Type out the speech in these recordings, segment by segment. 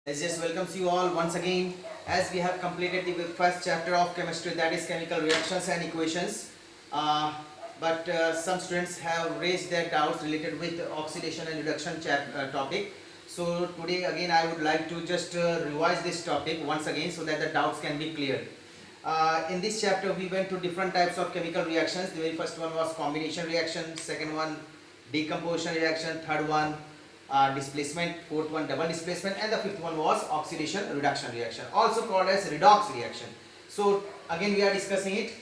I just welcomes you all once again as we have completed the first chapter of chemistry, that is chemical reactions and equations. But some students have raised their doubts related with oxidation and reduction topic. So today again I would like to just revise this topic once again so that the doubts can be cleared. In this chapter we went to different types of chemical reactions. The very first one was combination reaction, second one decomposition reaction, third one displacement, fourth one double displacement, and the fifth one was oxidation reduction reaction, also called as redox reaction. So again we are discussing it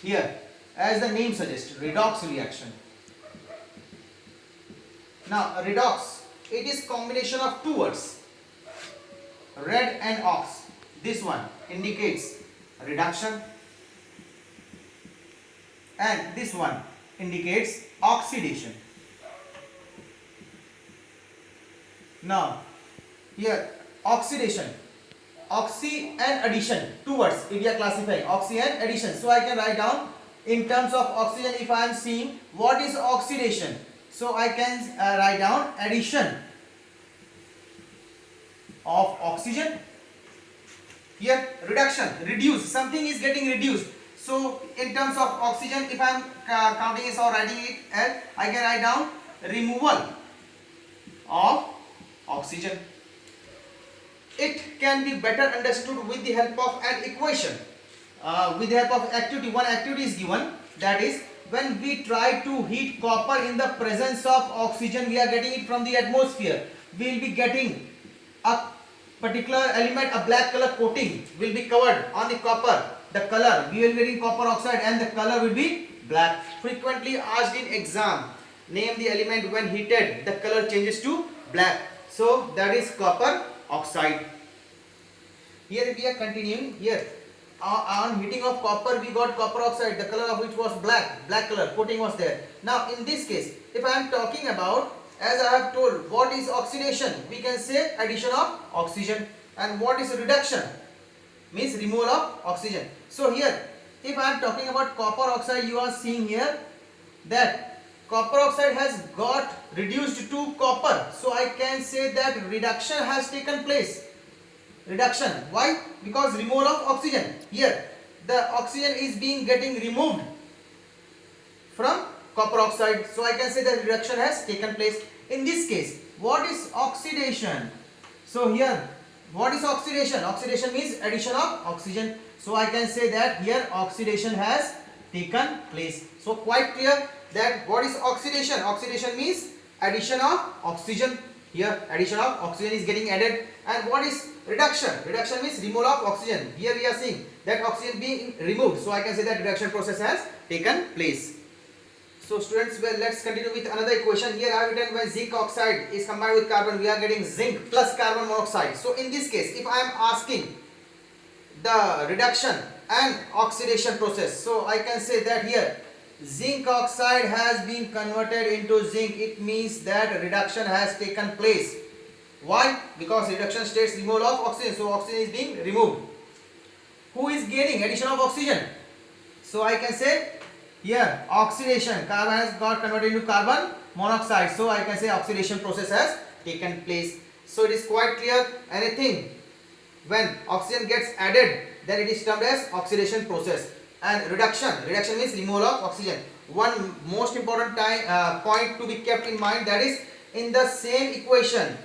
here as the name suggests, redox reaction. Now redox, it is combination of two words, red and ox. This one indicates reduction and this one indicates oxidation. Now here oxidation, oxy and addition, two words if we are classifying oxy and addition. So I can write down in terms of oxygen. If I am seeing what is oxidation, so I can write down addition of oxygen. Here reduction, reduce, something is getting reduced. So in terms of oxygen, if I am counting it or writing it as, I can write down removal of oxygen. It can be better understood with the help of an equation, with the help of activity. One activity is given, that is when we try to heat copper in the presence of oxygen, we are getting it from the atmosphere. We will be getting a particular element, a black color coating will be covered on the copper. The color, we will be getting copper oxide and the color will be black. Frequently asked in exam, name the element when heated the color changes to black. So that is copper oxide. Here we are continuing. Here on heating of copper we got copper oxide, the color of which was black color coating was there. Now in this case, if I am talking about, as I have told, what is oxidation, we can say addition of oxygen, and what is reduction means removal of oxygen. So here if I am talking about copper oxide, you are seeing here that copper oxide has got reduced to copper, so I can say that reduction has taken place. Reduction, why? Because removal of oxygen. Here the oxygen is getting removed from copper oxide, so I can say that reduction has taken place. In this case, what is oxidation? So here, what is oxidation? Oxidation means addition of oxygen, so I can say that here oxidation has taken place. So quite clear that what is oxidation? Oxidation means addition of oxygen. Here addition of oxygen is getting added. And what is reduction? Reduction means removal of oxygen. Here we are seeing that oxygen being removed, so I can say that reduction process has taken place. So students, well, let's continue with another equation. Here I have written when zinc oxide is combined with carbon, we are getting zinc plus carbon monoxide. So in this case, if I am asking the reduction and oxidation process, so I can say that here zinc oxide has been converted into zinc. It means that reduction has taken place. Why? Because reduction states removal of oxygen, so oxygen is being removed. Who is gaining? Addition of oxygen. So I can say here oxidation, carbon has got converted into carbon monoxide, so I can say oxidation process has taken place. So it is quite clear, anything when oxygen gets added, then it is termed as oxidation process. And reduction means removal of oxygen. One most important point to be kept in mind, that is in the same equation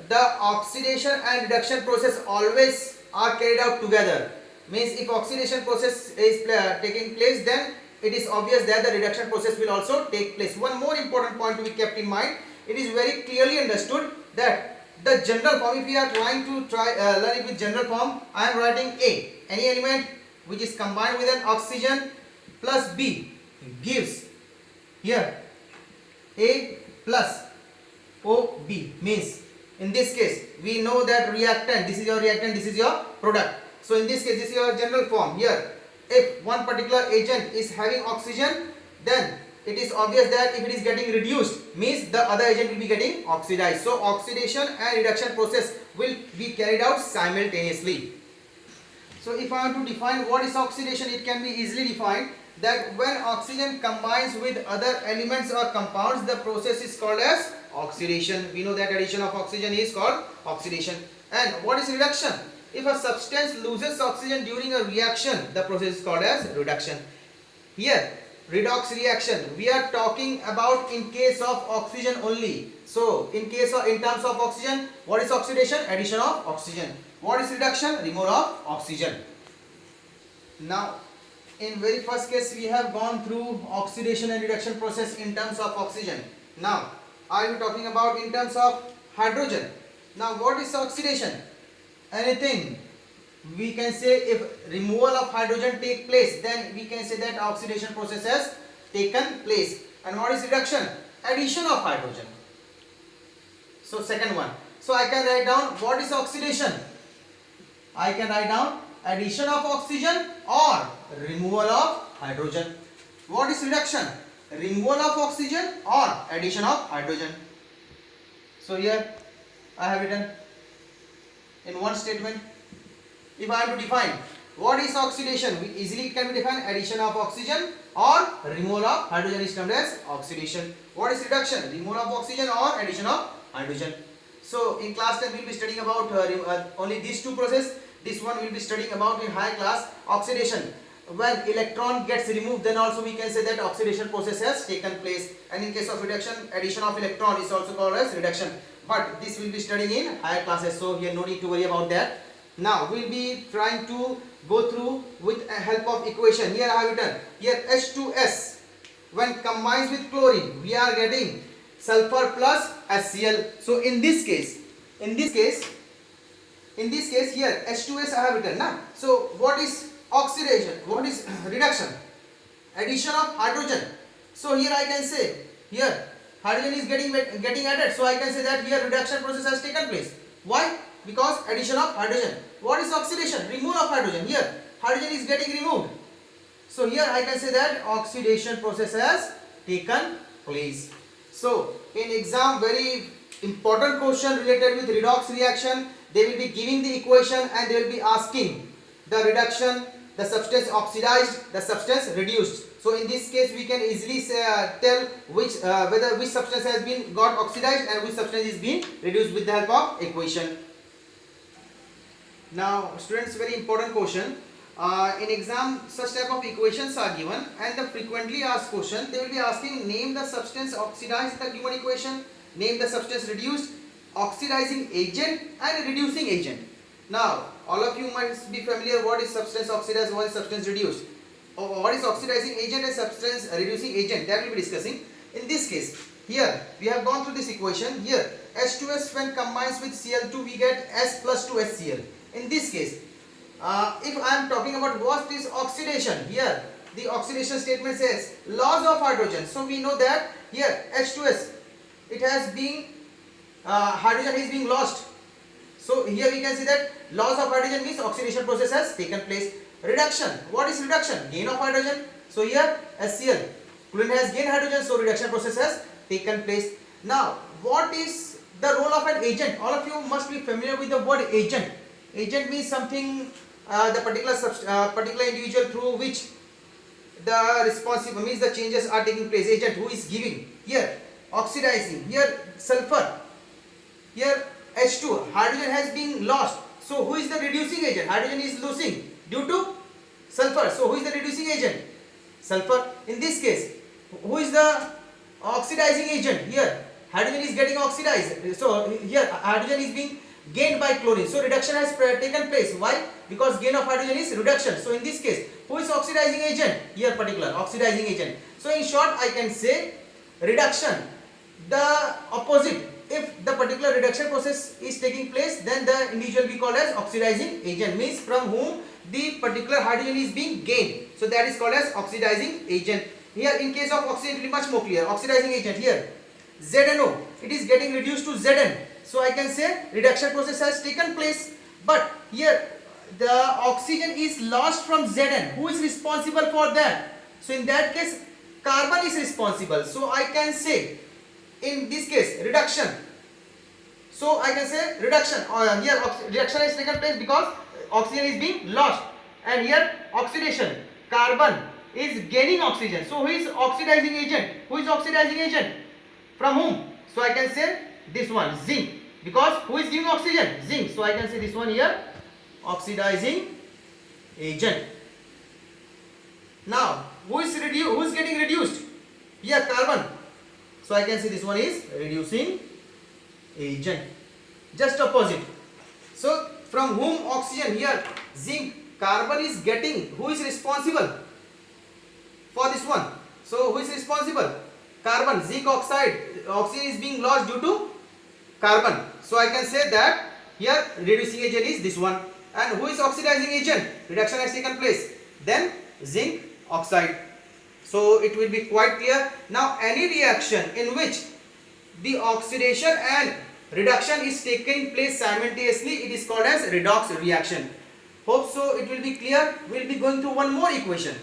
the oxidation and reduction process always are carried out together. Means if oxidation process is taking place, then it is obvious that the reduction process will also take place. One more important point to be kept in mind, it is very clearly understood that the general form, if we are trying to learn it with general form, I am writing A, any element which is combined with an oxygen plus B gives here A plus OB. Means in this case we know that reactant, this is your reactant, this is your product. So in this case, this is your general form. Here if one particular agent is having oxygen, then it is obvious that if it is getting reduced, means the other agent will be getting oxidized. So oxidation and reduction process will be carried out simultaneously. So if I want to define what is oxidation, it can be easily defined that when oxygen combines with other elements or compounds, the process is called as oxidation. We know that addition of oxygen is called oxidation. And what is reduction? If a substance loses oxygen during a reaction, the process is called as reduction. Here, redox reaction, we are talking about in case of oxygen only. So, in terms of oxygen, what is oxidation? Addition of oxygen. What is reduction? Removal of oxygen. Now, in very first case, we have gone through oxidation and reduction process in terms of oxygen. Now, I will be talking about in terms of hydrogen. Now, what is oxidation? Anything. We can say if removal of hydrogen take place, then we can say that oxidation process has taken place. And what is reduction? Addition of hydrogen. So, second one. So, I can write down what is oxidation. I can write down addition of oxygen or removal of hydrogen. What is reduction? Removal of oxygen or addition of hydrogen. So here I have written in one statement. If I have to define what is oxidation, we easily can be defined addition of oxygen or removal of hydrogen is termed as oxidation. What is reduction? Removal of oxygen or addition of hydrogen. So in class 10 we will be studying about only these two processes. This one we will be studying about in high class oxidation. When electron gets removed, then also we can say that oxidation process has taken place. And in case of reduction, addition of electron is also called as reduction. But this will be studying in higher classes, so here no need to worry about that. Now we will be trying to go through with help of equation. Here I have written here H2S when combines with chlorine, we are getting sulfur plus HCl. So in this case here H2S I have written now. So what is oxidation? What is reduction? Addition of hydrogen. So here I can say here hydrogen is getting added. So I can say that here reduction process has taken place. Why? Because addition of hydrogen. What is oxidation? Removal of hydrogen. Here hydrogen is getting removed. So here I can say that oxidation process has taken place. So in exam, very important question related with redox reaction. They will be giving the equation and they will be asking the reduction, the substance oxidized, the substance reduced. So in this case we can easily say, tell which whether which substance has been got oxidized and which substance is being reduced with the help of equation. Now students, very important question. In exam such type of equations are given, and the frequently asked question they will be asking name the substance oxidized in the given equation, name the substance reduced, oxidizing agent and reducing agent. Now all of you must be familiar what is substance oxidized, what is substance reduced, or what is oxidizing agent and substance reducing agent, that we will be discussing. In this case here we have gone through this equation. Here H2S when combines with Cl2 we get S plus 2 HCl. In this case if I am talking about what is oxidation, here the oxidation statement says loss of hydrogen. So we know that here H2S it has been hydrogen is being lost. So here we can see that loss of hydrogen means oxidation process has taken place. Reduction, what is reduction? Gain of hydrogen. So here HCl, chlorine has gained hydrogen, so reduction process has taken place. Now what is the role of an agent? All of you must be familiar with the word agent. Agent means something the particular individual through which the responsible means the changes are taking place. Agent who is giving. Here oxidizing, here sulfur, here H2, hydrogen has been lost. So who is the reducing agent? Hydrogen is losing due to sulfur. So who is the reducing agent? Sulfur. In this case, who is the oxidizing agent? Here hydrogen is getting oxidized. So here hydrogen is being gained by chlorine. So reduction has taken place. Why? Because gain of hydrogen is reduction. So in this case, who is oxidizing agent? Here particular oxidizing agent. So in short I can say reduction, the opposite. If the particular reduction process is taking place, then the individual we call as oxidizing agent, means from whom the particular hydrogen is being gained. So that is called as oxidizing agent. Here in case of oxygen it will be much more clear. Oxidizing agent, here ZNO, it is getting reduced to Zn. So I can say reduction process has taken place, but here the oxygen is lost from Zn. Who is responsible for that? So in that case carbon is responsible. So I can say in this case reduction. So I can say reduction, here reduction has taken place because oxygen is being lost, and here oxidation, carbon is gaining oxygen. So who is oxidizing agent? Who is oxidizing agent? From whom? So I can say this one zinc, because who is giving oxygen? Zinc. So I can say this one here, oxidizing agent. Now who is getting reduced? Here carbon. So I can say this one is reducing agent. Just opposite. So from whom oxygen, here zinc, carbon is getting, who is responsible for this one? So who is responsible? Carbon, zinc oxide, oxygen is being lost due to carbon. So I can say that here reducing agent is this one. And who is oxidizing agent? Reduction has taken place. Then zinc oxide. So it will be quite clear. Now any reaction in which the oxidation and reduction is taking place simultaneously, it is called as redox reaction. Hope so it will be clear. We will be going through one more equation.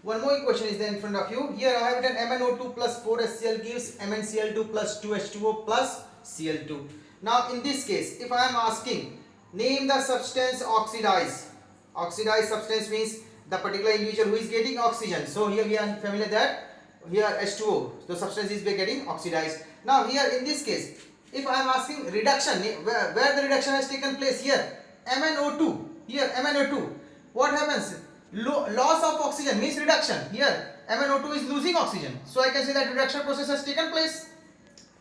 One more equation is there in front of you. Here I have written MnO2 plus 4HCl gives MnCl2 plus 2H2O plus Cl2. Now in this case, if I am asking, name the substance oxidized. Oxidized substance means the particular individual who is getting oxygen. So here we are familiar that here H2O, the substance is getting oxidized. Now here in this case, if I am asking reduction, where the reduction has taken place, here MnO2, here MnO2, what happens? Loss of oxygen means reduction. Here MnO2 is losing oxygen. So I can say that reduction process has taken place.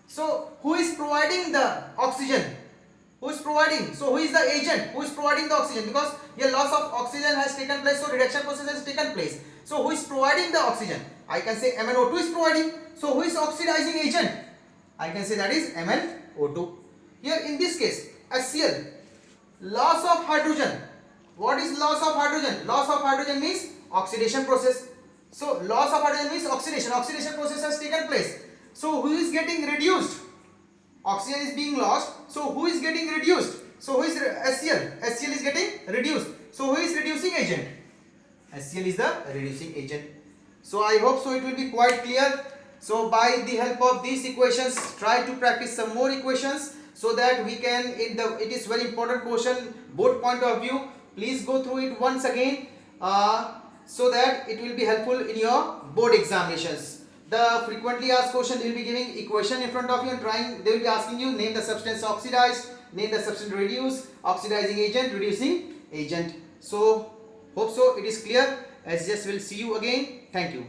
So who is providing the oxygen? Who is providing? So who is the agent who is providing the oxygen? Because here loss of oxygen has taken place, so reduction process has taken place. So who is providing the oxygen? I can say MnO2 is providing. So who is oxidizing agent? I can say that is MnO2. Here in this case, HCl, loss of hydrogen. What is loss of hydrogen? Loss of hydrogen means oxidation process. So loss of hydrogen means oxidation. Oxidation process has taken place. So who is getting reduced? Oxygen is being lost. So who is getting reduced? So who is HCl? HCl is getting reduced. So who is reducing agent? HCl is the reducing agent. So I hope so it will be quite clear. So by the help of these equations, try to practice some more equations so that we can, it is very important question, both point of view. Please go through it once again so that it will be helpful in your board examinations. The frequently asked question, they will be giving equation in front of you and they will be asking you, name the substance oxidized, name the substance reduced, oxidizing agent, reducing agent. So hope so it is clear. SGS will see you again. Thank you.